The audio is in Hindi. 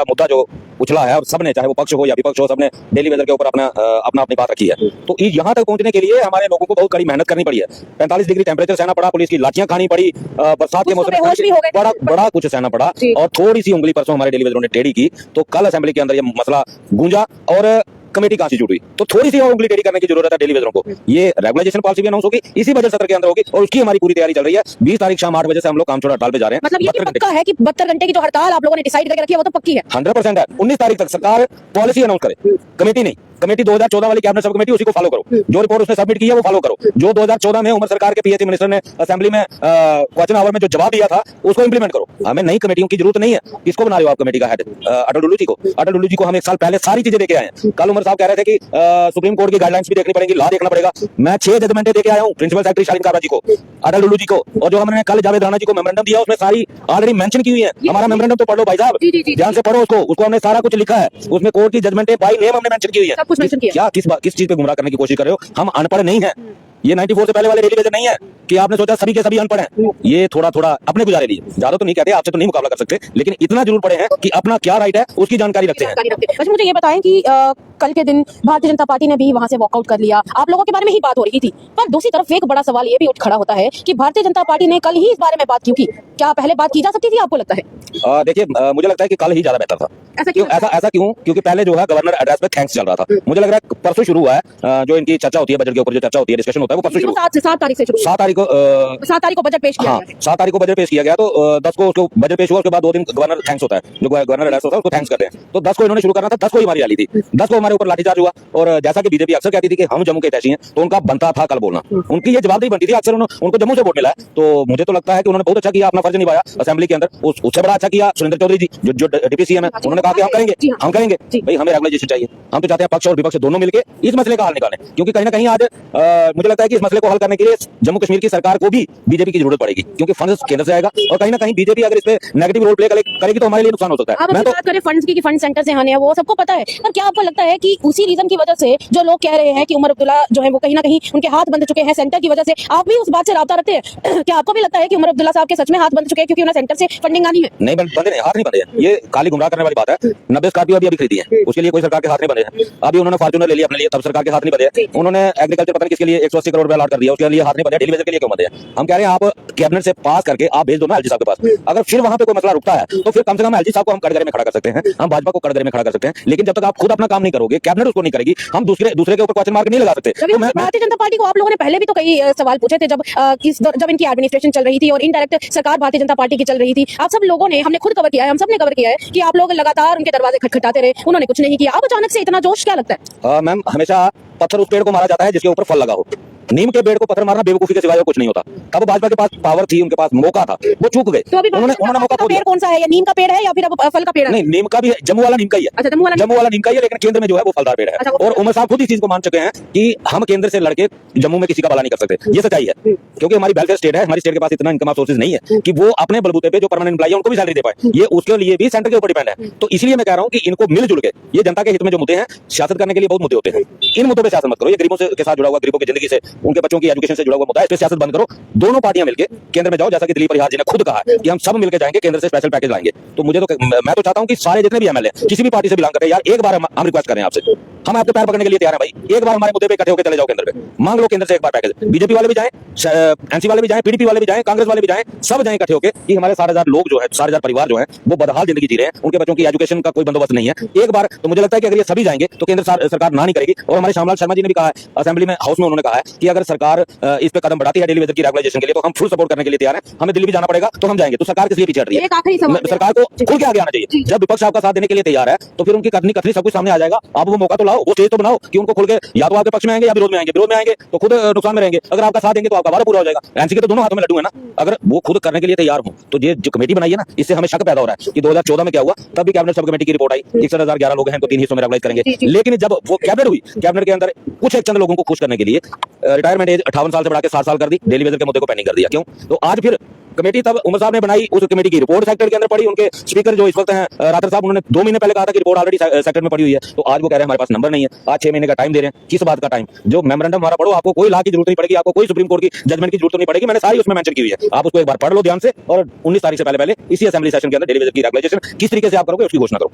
बड़ा मुद्दा जो उछला है, अब सबने, चाहे वो पक्ष हो या विपक्ष हो, सबने डेली वेजर के ऊपर अपना अपनी बात रखी है। तो यहाँ तक पहुंचने के लिए हमारे लोगों को बहुत कड़ी मेहनत करनी पड़ी है। 45 डिग्री टेम्परेचर सहना पड़ा, पुलिस की लाठियां खानी पड़ी, बरसात के मौसम में बड़ा कुछ सहना पड़ा, और थोड़ी सी उंगली परसों हमारे डेली वेजरों ने टेढ़ी की तो कल असेंबली के अंदर ये मसला गूंजा और कमेटी कहां से जुड़ हुई। तो थोड़ी सी और उंगली टेढ़ी करने की जरूरत है डेली वेजरों को। ये रेगुलाइजेशन पॉलिसी भी अनाउंस होगी, इसी बजट सत्र के अंदर होगी, और उसकी हमारी पूरी तैयारी चल रही है। 20 तारीख शाम 8 बजे से हम लोग काम छोड़ा हड़ताल पे जा रहे हैं। मतलब ये पक्का है कि 72 घंटे की जो हड़ताल आप लोगों ने डिसाइड करके रखी है वो तो पक्की है, 100% है। 19 तारीख तक सरकार पॉलिसी अनाउंस करे, कमेटी नहीं। कमेटी 2014 वाली कैबिनेट सब कमेटी, उसी को फॉलो करो। जो रिपोर्ट उसने सबमिट की है वो फॉलो करो। जो 2014 में उमर सरकार के पीएचई मिनिस्टर ने असेंबली में क्वेश्चन आवर में जो जवाब दिया था उसको इंप्लीमेंट करो। हमें नई कमेटियों की जरूरत नहीं है। किसको बना रहे हो आप कमेटी का हेड? अटल डुल्लू जी को। अटल डुल्लू जी को हम 1 साल पहले सारी चीजें देके आए हैं। कल उमर साहब कह रहे थे कि सुप्रीम कोर्ट की गाइडलाइंस भी देखनी पड़ेगी, लॉ देखना पड़ेगा। मैं 6 जजमेंटें देके आया हूँ प्रिंसिपल सेक्रेटरी शालीन काबरा जी को, अटल डुल्लू जी को, और जो हमने कल जावेद राणा जी को मेमोरेंडम दिया उसमें सारी ऑलरेडी मेंशन की हुई है। हमारा मेमोरेंडम तो पढ़ लो भाई साहब, ध्यान से पढ़ो उसको हमने सारा कुछ लिखा है। उसमें कोर्ट की जजमेंटें बाय नेम हमने मेंशन की हुई है। क्या किस चीज पे गुमराह करने की कोशिश कर रहे हो? हम अनपढ़ नहीं है। ये 94 से पहले वाले डेली वेजर नहीं है कि आपने सोचा सभी के सभी अनपढ़ हैं। ये थोड़ा अपने गुजारे लिए, ज्यादा तो नहीं कहते, आपसे तो नहीं मुकाबला कर सकते, लेकिन इतना जरूर पढ़े हैं कि अपना क्या राइट है उसकी जानकारी रखते हैं। अच्छा मुझे ये बताएं कि कल के दिन भारतीय जनता पार्टी ने भी वहां से वॉकआउट कर लिया, आप लोगों के बारे में ही बात हो रही थी, पर दूसरी तरफ एक बड़ा सवाल ये भी उठ खड़ा होता है कि भारतीय जनता पार्टी ने कल ही इस बारे में बात क्यों की? क्या पहले बात की जा सकती थी, आपको लगता है? देखिए, मुझे लगता है कि कल ही ज्यादा बेहतर था। ऐसा क्यों? क्योंकि पहले जो है गवर्नर एड्रेस पे थैंक्स चल रहा था। मुझे लग रहा है परसों शुरू हुआ है जो इनकी चर्चा होती है, बजट के ऊपर जो चर्चा होती है, डिस्कशन होता है, वो परसों शुरू 7 तारीख से शुरू, 7 तारीख को बजट पेश किया गया। 7 तारीख को बजट पेश किया गया, तो 10 को उसको बजट पेश हुआ, उसके बाद 2 दिन गवर्नर थैंक्स होता है, जो गवर्नर एड्रेस होता है उसको थैंक्स करते हैं। तो 10 को इन्होंने शुरू करना था, 10 को हमारी रैली थी, 10 को हमारे ऊपर लाठीचार्ज हुआ। और जैसा कि बीजेपी अक्सर कहती थी कि हम जम्मू के तहसील हैं, तो उनका बनता था कल बोलना, उनकी ये जवाबदेही बनती थी। अक्सर उनको जम्मू से वोट मिला है, तो मुझे तो लगता है कि उन्होंने बहुत अच्छा किया, अपना फर्ज निभाया असेंबली के अंदर। उससे बड़ा अच्छा किया सुरेंद्र चौधरी जी, जो डिप्टी सीएम है, उन्होंने कहा कि हम करेंगे भाई, हमें रेगुलाइजेशन चाहिए। हम तो चाहते हैं पक्ष और विपक्ष दोनों मिलकर इस मसले का हल निकालें, क्योंकि कहीं ना कहीं आज मुझे लगता है कि इस मसले को हल करने के लिए जम्मू कश्मीर की सरकार को भी बीजेपी की जरूरत पड़ेगी, क्योंकि फंड केंद्र से आएगा, और कहीं ना कहीं बीजेपी अगर इस पे नेगेटिव रोल प्ले करेगी तो हमारे लिए नुकसान हो सकता है। मैं तो बात करें फंड्स की, फंड सेंटर से आने हैं, वो सबको पता है, पर क्या आपको लगता है कि उसी रीजन की वजह से जो लोग कह रहे हैं कि उमर अब्दुल्ला जो है वो कहीं ना कहीं उनके हाथ बंध चुके हैं सेंटर की वजह से, आप भी उस बात से राब्ता रखते हैं? क्या आपको भी लगता है कि उमर अब्दुल्ला साहब के सच में हाथ बंध चुके हैं क्योंकि उन्हें सेंटर से फंडिंग आनी है? नहीं बंधे, हाथ नहीं बंधे, ये खाली गुमराह करने वाली बात है। 90 स्कॉर्पियो अभी खरीदी है, उसके लिए कोई सरकार के हाथ नहीं बंधे हैं। अभी उन्होंने फॉर्च्यूनर ले लिया अपने लिए, तब सरकार के हाथ नहीं बंधे। उन्होंने एग्रीकल्चर पता नहीं किसके लिए 180 करोड़ रुपए अलॉट कर दिया, उसके लिए हाथ नहीं बंधे। डेली वेजर के लिए क्यों बंधे? हम कह रहे हैं आप कैबिनेट से पास करके आप भेज दो ना एलजी साहब के पास। अगर फिर वहां पे कोई मसला रुकता है तो फिर कम से कम एलजी साहब को हम कटघरे में खड़ा कर सकते हैं, हम भाजपा को कटघरे में खड़ा कर सकते हैं। लेकिन जब तक आप खुद अपना काम नहीं करोगे, कैबिनेट उसको नहीं करेगी, हम दूसरे के ऊपर क्वेश्चन मार्क नहीं लगा सकते। तो भारतीय जनता पार्टी को आप लोगों ने पहले भी तो कई सवाल पूछे थे जब इनकी एडमिनिस्ट्रेशन चल रही थी और इनडायरेक्ट सरकार भारतीय जनता पार्टी की चल रही थी। आप सब लोगों ने, हमने खुद कवर किया है, हम सब ने कवर किया है कि आप लोग लगातार उनके दरवाजे खटखटाते रहे, उन्होंने कुछ नहीं किया। अब अचानक से इतना जोश क्या लगता है? मैम, हमेशा पत्थर उस पेड़ को मारा जाता है जिसके ऊपर फल लगा हो। नीम के पेड़ को पत्थर मारना बेवकूफी के सिवाय कुछ नहीं होता। तब भाजपा के पास पावर थी, उनके पास मौका था, वो चूक गए। तो अभी उन्होंने मौका खो दिया। पेड़ कौन सा है, या नीम का पेड़ है या फिर फल का पेड़ है? नहीं, नीम का भी है, जम्मू वाला नीम का ही है। अच्छा, जम्मू वाला नीम का ही है, लेकिन केंद्र में जो है वो फलदार पेड़ है। और उमर साहब खुद इस चीज को मान चुके हैं कि हम केंद्र से लड़के जम्मू में किसी का भला नहीं कर सकते। ये सच्चाई है, क्योंकि हमारी वेलफेयर स्टेट है, हमारी स्टेट के पास इतना इनकम सोर्सेज नहीं है कि वो अपने बलबूते पे जो परमानेंट एम्प्लॉई है उनको भी सैलरी दे पाए। ये उसके लिए भी सेंटर के ऊपर डिपेंड है। तो इसलिए मैं कह रहा हूँ कि इनको मिलजुल के, ये जनता के हित में जो मुद्दे हैं, सियासत करने के लिए बहुत मुद्दे होते हैं, इन मुद्दों पे सियासत मत करो। ये गरीबों के साथ जुड़ा हुआ, गरीबों की जिंदगी से, उनके बच्चों की एजुकेशन से जुड़ा हुआ मुद्दा है, इस पे सियासत बंद करो। दोनों पार्टियां मिलकर केंद्र में जाओ, जैसा कि दिलीप परिहार जी ने खुद कहा है कि हम सब मिलकर जाएंगे, केंद्र से स्पेशल पैकेज लाएंगे। तो मैं तो चाहता हूं कि सारे जितने भी एमएलए किसी भी पार्टी से बिलोंग करते हैं, यार एक बार हम रिक्वेस्ट करें आपसे, हम आपके पैर पकड़ने के लिए तैयार हैं भाई। एक बार हमारे मुद्दे पे इकट्ठे होकर चले जाओ केंद्र पे, मांग लो केंद्र से एक बार पैकेज। बीजेपी वाले भी जाएं, एनसी वाले भी जाएं, पीडीपी वाले भी जाएं, कांग्रेस वाले भी जाएं, सब जाएं इकट्ठे होकर कि हमारे 60,000 लोग जो है, 60,000 परिवार जो है वो बदहाल जिंदगी जी रहे हैं, उनके बच्चों की एजुकेशन का कोई बंदोबस्त नहीं है। एक बार तो मुझे लगता है कि अगर ये सभी जाएंगे तो केंद्र सरकार ना नहीं करेगी। और हमारे श्यामलाल शर्मा जी ने भी कहा है असेंबली में, हाउस में, उन्होंने कहा है कि अगर सरकार इस पे कदम बढ़ाती है डेली वेजर की रेगुलाइजेशन के लिए, तो हम फुल सपोर्ट करने के लिए तैयार हैं। हमें दिल्ली भी जाना पड़ेगा तो हम जाएंगे। तो सरकार किस लिए पीछे हट रही है? सरकार को खुल के आगे आना चाहिए। जब विपक्ष आपका साथ देने के लिए तैयार है तो फिर उनकी कथनी सब कुछ सामने आ जाएगा। आप वो मौका तो लाओ, वो स्टेज तो बनाओ कि उनको खुल के या तो आपके पक्ष में आएंगे या विरोध में आएंगे। विरोध में आएंगे तो खुद नुकसान में रहेंगे, अगर आपका साथ देंगे तो आपका वादा पूरा हो जाएगा। एनसी के तो दोनों हाथों में लड्डू है ना। अगर वो खुद करने के लिए तैयार हो तो ये जो कमेटी बनाई है ना, इससे हमें शक पैदा हो रहा है कि 2014 में क्या हुआ। तब भी कैबिनेट सब कमेटी की रिपोर्ट आई, 61,011 लोग हैं, तो 3 हिस्सों में रेगुलाइज करेंगे। लेकिन जब वो कैबिनेट हुई, कैबिनेट के अंदर कुछ एक चंद लोगों को खुश करने के लिए रिटायरमेंट एज 58 साल से बढ़ा के 60 साल कर दी, डेली वेजर के मुद्दे को पेंडिंग कर दिया। क्यों? तो आज फिर कमेटी तब उमर साहब ने बनाई, उस कमेटी की रिपोर्ट सेक्टर के अंदर पड़ी, उनके स्पीकर जो इस वक्त हैं राठौर साहब, उन्होंने 2 महीने पहले कहा था कि रिपोर्ट ऑलरेडी सेक्टर में पड़ी हुई है। तो आज वो कह रहे हैं हमारे पास नंबर नहीं है, आज 6 महीने का टाइम दे रहे हैं। किस बात का टाइम? जो मेमोरेंडम हमारा पढ़ो, आपको कोई लॉ की जरूरत नहीं पड़ेगी, आपको कोई सुप्रीम कोर्ट की जजमेंट की जरूरत नहीं पड़ेगी, मैंने सारी उसमें मेंशन की हुई है। आप उसको एक बार पढ़ लो ध्यान से और 19 तारीख से पहले इसी असेंबली सेशन के अंदर डेली वेजेस की रेगुलाइजेशन किस तरीके से आप करोगे उसकी घोषणा करो।